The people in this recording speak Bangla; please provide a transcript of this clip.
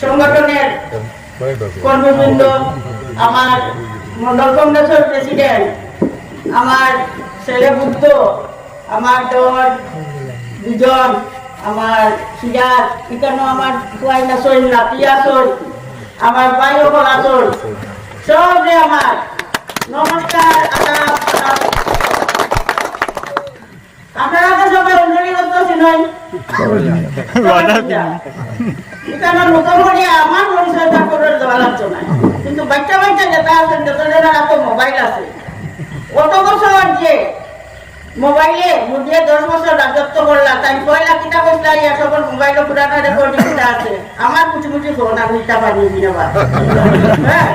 সংগঠনের কর্মবৃন্দ, আমার মন্ডল কংগ্রেসের প্রেসিডেন্ট, আমার ছেলে বুদ্ধ, আমার দেওয়ার দুজন, আমার সিরাজ, এখানে আমার কুয়াইন আসল, নাতি আসল, আমার ভাই ওপর আসল, সব রে আমার নমস্কার, আদাব। আপনারা তো সবাই উন্নতি করতেছি নয়, এখানে মোটামুটি আমার পরিচয়টা করে দেওয়া লাগতো না, কিন্তু বাচ্চা বাচ্চা যেটা আছেন যতজনের হাতে মোবাইল আছে, অত বছর যে মোবাইলে বুঝিয়ে 10 বছর রাজত্ব করলাম, তাই পয়লা কিতা বসলা ইয়া সবার মোবাইলে পুরাটা রেকর্ডিং আছে, আমার কুচি কুচি ফোন আমি তা পারি না। হ্যাঁ